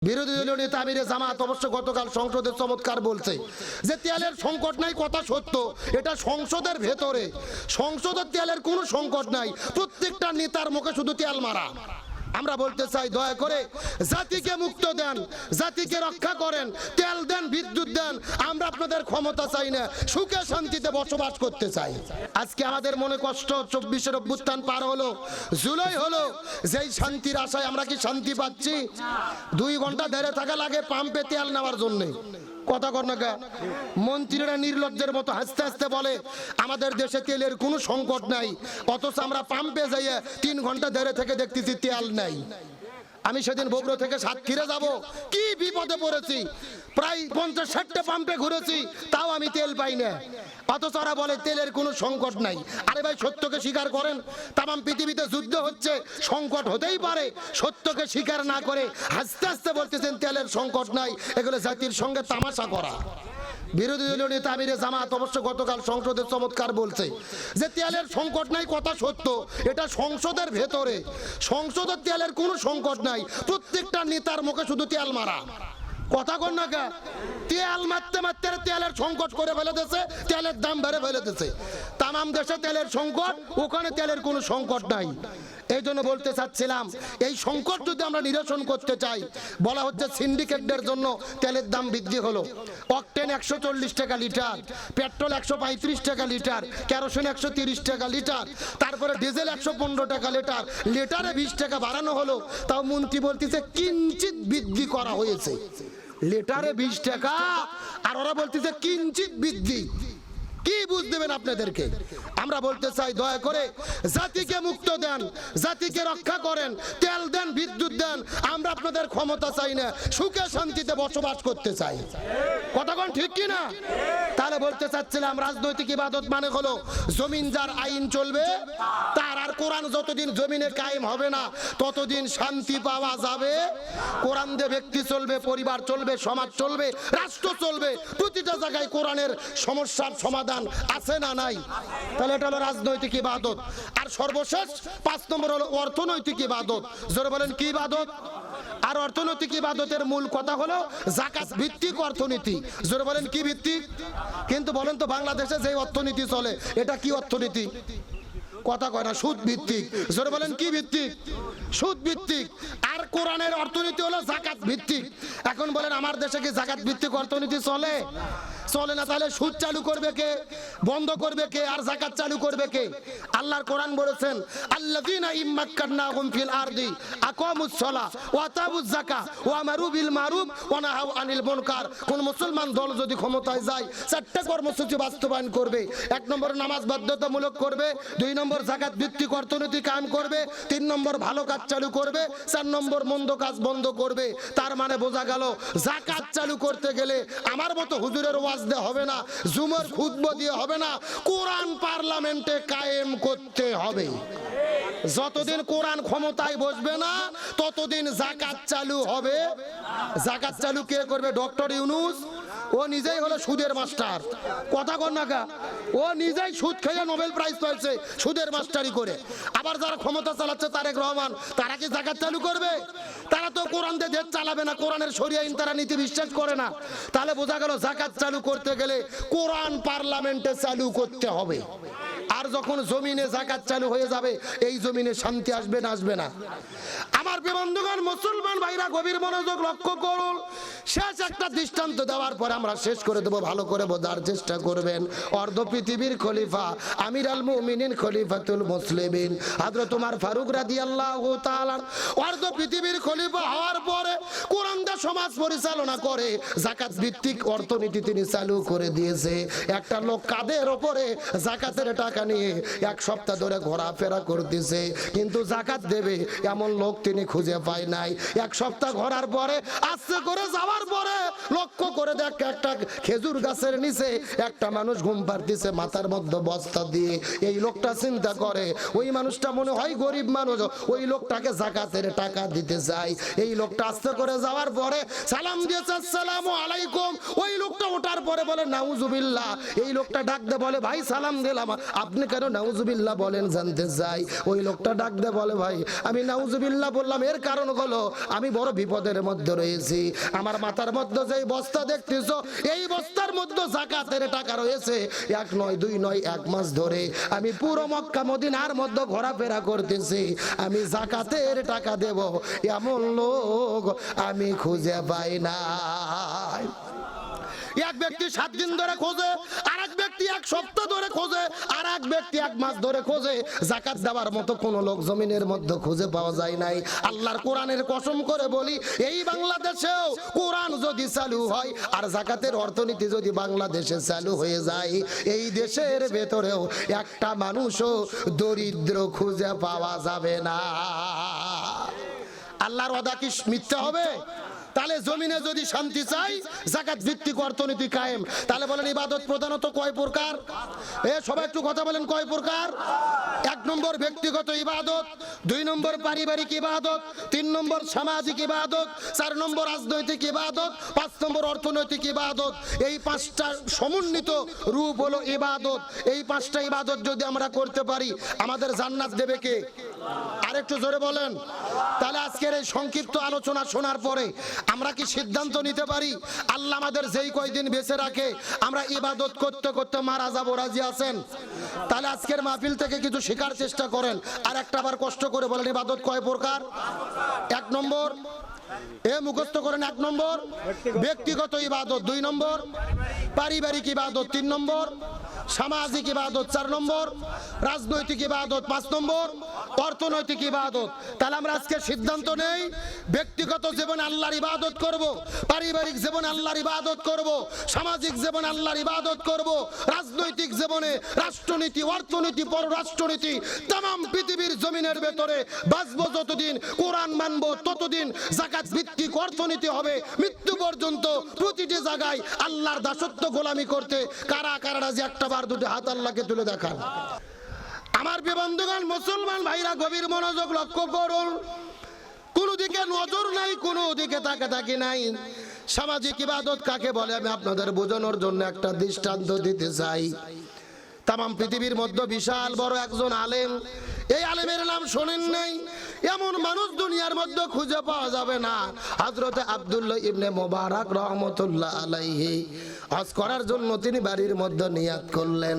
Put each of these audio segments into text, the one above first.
বিরোধী দলীয় নেতা আমিরে জামাত অবশ্য গতকাল সংসদে চমৎকার বলছে যে তেলের সংকট নাই, কথা সত্য। এটা সংসদের ভেতরে, সংসদের তেলের কোনো সংকট নাই, প্রত্যেকটা নেতার মুখে শুধু তেল মারা। আমরা বলতে চাই দয়া করে জাতিকে মুক্ত দেন, জাতিকে রক্ষা করেন, তেল দেন, বিদ্যুৎ দেন। আমরা আপনাদের ক্ষমতা চাই না, সুখে শান্তিতে বসবাস করতে চাই। আজকে আমাদের মনে কষ্ট, 24-এর অভ্যুত্থান পার হলো, জুলাই হলো, যেই শান্তির আশায় আমরা কি শান্তি পাচ্ছি? 2 ঘন্টা ধরে থাকা লাগে পাম্পে তেল নেওয়ার জন্য। কথা কর না কা? মন্ত্রীরা নির্লজ্জের মতো হাসতে হাসতে বলে আমাদের দেশে তেলের কোনো সংকট নাই, অথচ আমরা পাম্পে যাইয়ে 3 ঘন্টা ধরে থেকে দেখতেছি তেল নাই। আমি সেদিন বগুড়া থেকে সাতক্ষীরা যাব, কি বিপদে পড়েছি, প্রায় 50-60টা পাম্পে ঘুরেছি, তাও আমি তেল পাই না। অথচ ওরা বলে তেলের কোনো সংকট নাই। আরে ভাই, সত্যকে স্বীকার করেন। তামাম পৃথিবীতে যুদ্ধ হচ্ছে, সংকট হতেই পারে। সত্যকে স্বীকার না করে হাসতে হাসতে বলতেছেন তেলের সংকট নাই। এগুলো জাতির সঙ্গে তামাশা করা। বিরোধী দলীয় নেতা আমিরে জামাত অবশ্য গতকাল সংসদে চমৎকার বলছে যে তেলের সংকট নাই, কথা সত্য। এটা সংসদের ভেতরে, সংসদের তেলের কোনো সংকট নাই, প্রত্যেকটা নেতার মুখে শুধু তেল মারা। কথা কর না কা? তেল মারতে মারতে তেলের সংকট করে ফেলে দিয়েছে, তেলের দাম বেড়ে ফেলে দিয়েছে। তামাম দেশে তেলের সংকট, ওখানে তেলের কোনো সংকট নাই। এই জন্য বলতে চাচ্ছিলাম, এই সংকট যদি আমরা নিরসন করতে চাই, বলা হচ্ছে সিন্ডিকেটদের জন্য তেলের দাম বৃদ্ধি হলো। অকটেন 140 টাকা লিটার, পেট্রোল 135 টাকা লিটার, কেরোসিন 130 টাকা লিটার, তারপরে ডিজেল 115 টাকা লিটার, লিটারে 20 টাকা বাড়ানো হলো। তাও মন্ত্রী বলতেছে কিঞ্চিত বৃদ্ধি করা হয়েছে। লিটারে 20 টাকা, আর ওরা বলতেছে কিঞ্চিত বৃদ্ধি। কি বুঝ দেবেন আপনাদেরকে? আমরা বলতে চাই দয়া করে জাতিকে মুক্ত দেন, জাতিকে রক্ষা করেন, তেল দেন, বিদ্যুৎ দেন। আমরা আপনাদের ক্ষমতা চাই না, সুখে শান্তিতে বসবাস করতে চাই। কতক্ষণ ঠিক কি না? তাহলে বলতে চাচ্ছিলাম, রাজনৈতিক ইবাদত মানে হলো জমিন যার আইন চলবে তার। আর কোরআন যতদিন জমিনে কায়েম হবে না ততদিন শান্তি পাওয়া যাবে। কোরআন দিয়ে ব্যক্তি চলবে, পরিবার চলবে, সমাজ চলবে, রাষ্ট্র চলবে। প্রতিটা জায়গায় কোরআনের সমস্যার সমাধান আছে না নাই? তাহলে এটা হলো রাজনৈতিক ইবাদত। আর সর্বশেষ 5 নম্বর হলো অর্থনৈতিক ইবাদত। জোরে বলেন কি ইবাদত? আর অর্থনৈতিক ইবাদতের মূল কথা হলো যাকাত ভিত্তিক অর্থনীতি। জোরে বলেন কি ভিত্তিক? কিন্তু বলেন তো, বাংলাদেশে যে অর্থনীতি চলে এটা কি অর্থনীতি? কথা কয় না, সুদ ভিত্তিক। জোরে বলেন কি ভিত্তিক? সুদ ভিত্তিক। আর কোরআনের অর্থনীতি হলো যাকাত ভিত্তিক। এখন বলেন আমার দেশে কি যাকাত ভিত্তিক অর্থনীতি চলে? চলে না। তাহলে সুদ চালু করবে কে, বন্ধ করবে কে, আর যাকাত চালু করবে কে? আল্লাহর কোরআন বলেছেন আল্লাযীনা ইম্মাক্কানাহুম ফিল আরদি আকামুস সালাহ ওয়া আতাউয যাকাত ওয়া আমারু বিল মারুফ ওয়া নাহাউ আনিল মুনকার। কোন মুসলমান দল যদি ক্ষমতায় যায় 4টা কর্মসূচি বাস্তবায়ন করবে। 1 নম্বর নামাজ বাধ্যতামূলক করবে, 2 নম্বর যাকাত ভিত্তিক অর্থনীতি কায়েম করবে, 3 নম্বর ভালো কাজ চালু করবে, 4 নম্বর মন্দ কাজ বন্ধ করবে। তার মানে বোঝা গেল যাকাত চালু করতে গেলে আমার মতো হুজুরের ওয়াজ দিয়ে হবে না, জুমার খুতবা দিয়ে হবে না, কোরআন পার্লামেন্টে কায়েম করতে হবে। যতদিন কোরআন ক্ষমতায় বসবে না ততদিন যাকাত চালু হবে। যাকাত চালু কে করবে? ডক্টর ইউনূস। ও নিজেই হলো সুদের মাস্টার। কথা কর না কা? ও নিজেই সুদ খেয়ে নোবেল প্রাইজ পেয়েছে সুদের মাস্টারি করে। আবার যারা ক্ষমতা চালাচ্ছে, তারেক রহমান, তারা কি যাকাত চালু করবে? তারা তো কোরআন দিয়ে দেশ চালাবে না, কোরআনের শরিয়া আইন তারা নীতি বিশ্বাস করে না। তাহলে বোঝা গেল যাকাত চালু করতে গেলে কোরআন পার্লামেন্টে চালু করতে হবে। আর যখন জমিনে যাকাত চালু হয়ে যাবে, এই জমিনে শান্তি আসবে না? আসবে না? আমার বন্ধুগণ, মুসলমান ভাইরা গভীর মনোযোগ লক্ষ্য করুন। শেষ একটা দৃষ্টান্ত দেওয়ার পরে আমরা শেষ করে দেব। ভালো করে বোঝার চেষ্টা করবেন। অর্ধ পৃথিবীর খলিফা, আমির আল মুমিনিন, খলিফাতুল মুসলিমিন হযরত ওমর ফারুক রাদিয়াল্লাহু তাআলা অর্ধ পৃথিবীর খলিফা হওয়ার পরে কোরআন দিয়ে সমাজ পরিচালনা করে যাকাত ভিত্তিক অর্থনীতি তিনি চালু করে দিয়েছে। একটা লোক কাঁধের ওপরে যাকাতের টাকা নিয়ে 1 সপ্তাহ ধরে ঘোরাফেরা করতেছে, কিন্তু যাকাত দেবে এমন লোক তিনি খুঁজে পায় নাই। 1 সপ্তাহ ঘোরার পরে, আস্তে করে যাওয়ার পরে লক্ষ্য করে দেখ একটা খেজুর গাছের নিচে একটা মানুষ ঘুম পাড়তেছে মাথার মধ্যে বস্তা দিয়ে। এই লোকটা চিন্তা করে ওই মানুষটা মনে হয় গরিব মানুষ, ওই লোকটাকে যাকাতের টাকা দিতে চাই। এই লোকটা আস্তে করে যাওয়ার পরে পরে সালাম দিয়েছে আসসালামু আলাইকুম, ওই লোকটা ওঠার পরে বলে নাউজুবিল্লাহ। এই লোকটা ডাক দে বলে ভাই সালাম দিলাম, আপনি কেন নাউজুবিল্লাহ বলেন জানতে চাই। ওই লোকটা ডাক দে বলে ভাই আমি নাউজুবিল্লাহ বললাম এর কারণ হলো আমি বড় বিপদের মধ্যে রয়েছি। আমার মাথার মধ্যে যে বস্তা দেখতেছো এই বস্তার মধ্যে যাকাতের টাকা রয়েছে, 1 নয় 2 নয় 1 মাস ধরে আমি পুরো মক্কা মদিনার মধ্যে ঘোরাফেরা করতেছি, আমি যাকাতের টাকা দেব এমন লোক আমি খুঁজে পাই না। এক ব্যক্তি 7 দিন ধরে খোঁজে, আর এক ব্যক্তি 1 সপ্তাহ ধরে খোঁজে, আর এক ব্যক্তি 1 মাস ধরে খোঁজে, যাকাত দেওয়ার মতো কোন লোক জমিনের মধ্যে খুঁজে পাওয়া যায় নাই। আল্লাহর কোরআনের কসম করে বলি এই বাংলাদেশেও কোরআন যদি চালু হয় আর যাকাতের অর্থনীতি যদি বাংলাদেশে চালু হয়ে যায়, এই দেশের ভেতরেও একটা মানুষও দরিদ্র খুঁজে পাওয়া যাবে না। আল্লাহর ওয়াদা কি মিথ্যা হবে? তাহলে জমিনে যদি শান্তি চাই যাকাত ভিত্তিক অর্থনীতি কায়েম। তাহলে বলেন ইবাদত প্রধানত কয় প্রকার? সবাই একটু কথা বলেন কয় প্রকার? 1 নম্বর ব্যক্তিগত ইবাদত, 2 নম্বর পারিবারিক ইবাদত, 3 নম্বর সামাজিক ইবাদত, 4 নম্বর রাজনৈতিক ইবাদত, 5 নম্বর অর্থনৈতিক ইবাদত। এই 5টা সমন্বিত রূপ হলো ইবাদত। এই 5টা ইবাদত যদি আমরা করতে পারি আমাদের জান্নাত দেবে কে? আরেকটু জোরে বলেন। তাহলে আজকের এই সংক্ষিপ্ত আলোচনা শোনার পরে আমরা কি সিদ্ধান্ত নিতে পারি আল্লাহ আমাদের যেই কয়দিন বেঁচে রাখে আমরা ইবাদত করতে করতে মারা যাবো? রাজি আছেন? তাহলে আজকের মাহফিল থেকে কিছু শেখার চেষ্টা করেন। আর একটা বার কষ্ট করে বলেন ইবাদত কয় প্রকার? 1 নম্বর মুখস্থ করেন, 1 নম্বর ব্যক্তিগত ইবাদত, 2 নম্বর পারিবারিক ইবাদত, 3 নম্বর সামাজিক ইবাদত, 4 নম্বর রাজনৈতিক ইবাদত, 5 নম্বর অর্থনৈতিক ইবাদত। তাহলে আমরা আজকে সিদ্ধান্ত নেই ব্যক্তিগত জীবনে আল্লাহর ইবাদত করব, পারিবারিক জীবনে আল্লাহর ইবাদত করব, সামাজিক জীবনে আল্লাহর ইবাদত করব, রাজনৈতিক জীবনে রাষ্ট্রনীতি, অর্থনীতি, পররাষ্ট্রনীতি तमाम পৃথিবীর জমিনের ভেতরে বাঁচবো যতদিন, কোরআন মানব ততদিন, যাকাত ভিত্তিক অর্থনীতি হবে মৃত্যু পর্যন্ত। প্রতিটি জায়গায় আল্লাহর দাসত্ব গোলামি করতে কারা কারা রাজি? একটা বার দুটো হাত আল্লাহকে তুলে দেখান। আমার বন্ধুগণ মুসলমান ভাইরা গভীর মনোযোগ লক্ষ্য করুন, কোনো দিকে নজর নাই, কোনো দিকে তাকাতাকি নাই। সামাজিক ইবাদত কাকে বলে আমি আপনাদের বোঝানোর জন্য একটা দৃষ্টান্ত দিতে চাই। तमाम পৃথিবীর মধ্যে বিশাল বড় একজন আলেম, এই আলেমের নাম শোনেন নাই এমন মানুষ দুনিয়ার মধ্যে খুঁজে পাওয়া যাবে না। হযরত আব্দুল্লাহ ইবনে মুবারক রাহমাতুল্লাহ আলাইহি হজ করার জন্য তিনি বাড়ির মধ্যে নিয়াত করলেন।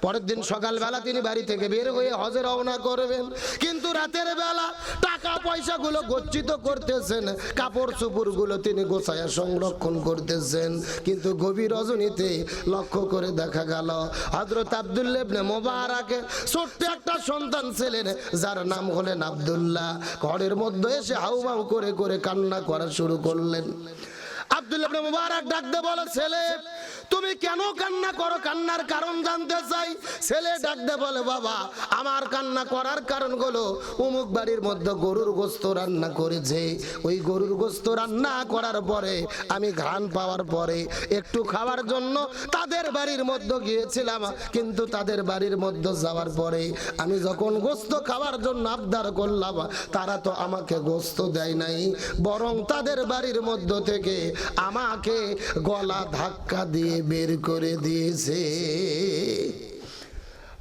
পরের দিন সকালবেলা তিনি বাড়ি থেকে বের হয়ে হজে রওনা করবেন, কিন্তু রাতের বেলা টাকা পয়সাগুলো গচ্ছিত করতেছেন, কাপড় চোপড়গুলো তিনি গোছায়া সংরক্ষণ করতেছেন। কিন্তু গভীর রজনীতে লক্ষ্য করে দেখা গেল হযরত আব্দুল্লাহ ইবনে মুবারকের ছোট্ট একটা সন্তান ছিলেন যার নাম হলেন আব্দুল্লাহ, ঘরের মধ্যে এসে হাউমাউ করে করে কান্না করা শুরু করলেন। আব্দুল্লাহ ইবনে মুবারক ডাকতে বলে, ছেলে তুমি কেন কান্না করো? কান্নার কারণ জানতে চাই। ছেলে ডাকতে বলে, বাবা আমার কান্না করার কারণ হলো অমুক বাড়ির মধ্যে গরুর গোশত রান্না করেছে, ওই গরুর গোশত রান্না করার পরে আমি ঘ্রাণ পাওয়ার পরে একটু খাওয়ার জন্য তাদের বাড়ির মধ্যে গিয়েছিলাম, কিন্তু তাদের বাড়ির মধ্যে যাওয়ার পরে আমি যখন গোশত খাওয়ার জন্য আবদার করলাম তারা তো আমাকে গোশত দেয় নাই, বরং তাদের বাড়ির মধ্য থেকে আমাকে গলা ধাক্কা দিয়ে বের করে দিয়েছে।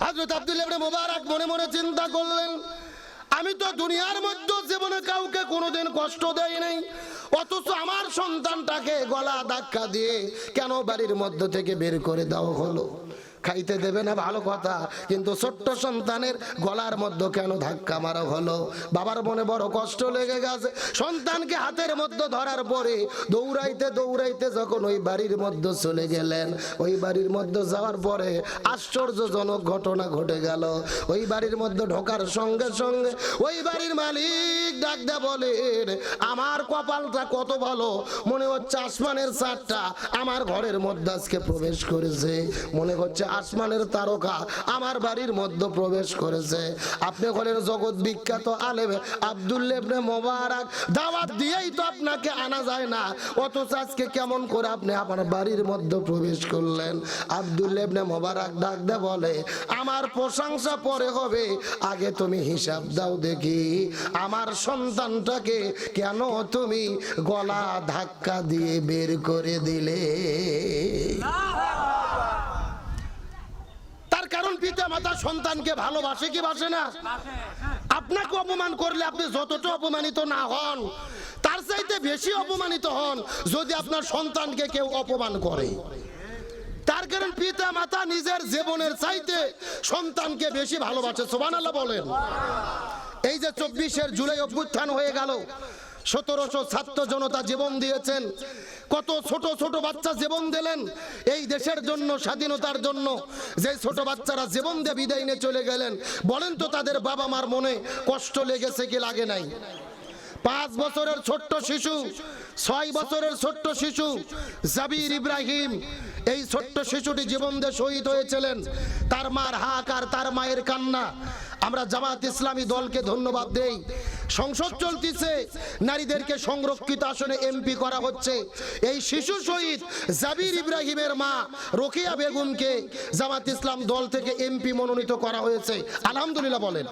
হযরত আব্দুল্লাহ ইবনে মুবারক মনে মনে চিন্তা করলেন, আমি তো দুনিয়ার মধ্যে জীবনে কাউকে কোনোদিন কষ্ট দেই নাই, অথচ আমার সন্তানটাকে গলা ধাক্কা দিয়ে কেন বাড়ির মধ্য থেকে বের করে দেওয়া হলো? খাইতে দেবে না ভালো কথা, কিন্তু ছোট্ট সন্তানের গলার মধ্যে কেন ধাক্কা মারা হলো? বাবার মনে বড় কষ্ট লেগে গেছে। সন্তানকে হাতের মধ্যে ধরার পরে দৌড়াইতে দৌড়াইতে যখন ওই বাড়ির মধ্যে চলে গেলেন, ওই বাড়ির মধ্যে যাওয়ার পরে আশ্চর্যজনক ঘটনা ঘটে গেল। ওই বাড়ির মধ্যে ঢোকার সঙ্গে সঙ্গে ওই বাড়ির মালিক ডাক দেয়া বলেন, আমার কপালটা কত ভালো, মনে হচ্ছে আসমানের চাঁদটা আমার ঘরের মধ্যে আজকে প্রবেশ করেছে, মনে হচ্ছে আসমানের তারকা আমার বাড়ির মধ্যে প্রবেশ করেছে। আপনি হলেন জগৎ বিখ্যাত আলেম আব্দুল্লাহ ইবনে মোবারক, দাওয়াত দিয়েই তো আপনাকে আনা যায় না, অথচ আজকে কেমন করে আপনি আমার বাড়ির মধ্যে প্রবেশ করলেন? আব্দুল্লাহ ইবনে মোবারক ডাক দে বলে, আমার প্রশংসা পরে হবে, আগে তুমি হিসাব দাও দেখি, আমার সন্তানটাকে কেন তুমি গলা ধাক্কা দিয়ে বের করে দিলে? তার কারণ পিতা মাতা সন্তানকে ভালোবাসে কি বাসে না? আপনাকে অপমান করলে আপনি যতটা অপমানিত না হন, তার চাইতে বেশি অপমানিত হন যদি আপনার সন্তানকে কেউ অপমান করে। তার কারণ পিতা মাতা নিজের জীবনের চাইতে সন্তানকে বেশি ভালোবাসে। সুবহানাল্লাহ বলেন। এই যে 24 জুলাই অভ্যুত্থান হয়ে গেল, 1700 ছাত্র জনতা জীবন দিয়েছেন, কত ছোট ছোট বাচ্চা জীবন দিলেন এই দেশের জন্য, স্বাধীনতার জন্য। যে ছোট বাচ্চারা জীবন দিয়ে বিদায় নিয়ে চলে গেলেন, বলেন তো তাদের বাবা মার মনে কষ্ট লেগেছে কি লাগে নাই? 5 বছরের ছোট্ট শিশু, 6 বছরের ছোট্ট শিশু জাবির ইব্রাহিম, এই ছোট্ট শিশুটি জীবন দিয়ে শহীদ হয়েছিলেন। তার মার হাহাকার, তার মায়ের কান্না। আমরা জামাত ইসলামী দলকে ধন্যবাদ দেই। সংসদ চলতিছে, নারীদেরকে সংরক্ষিত আসনে এমপি করা হচ্ছে। এই শিশু শহীদ জাবির ইব্রাহিমের মা রোকেয়া বেগমকে জামাত ইসলাম দল থেকে এমপি মনোনীত করা হয়েছে। আলহামদুলিল্লাহ বলেন।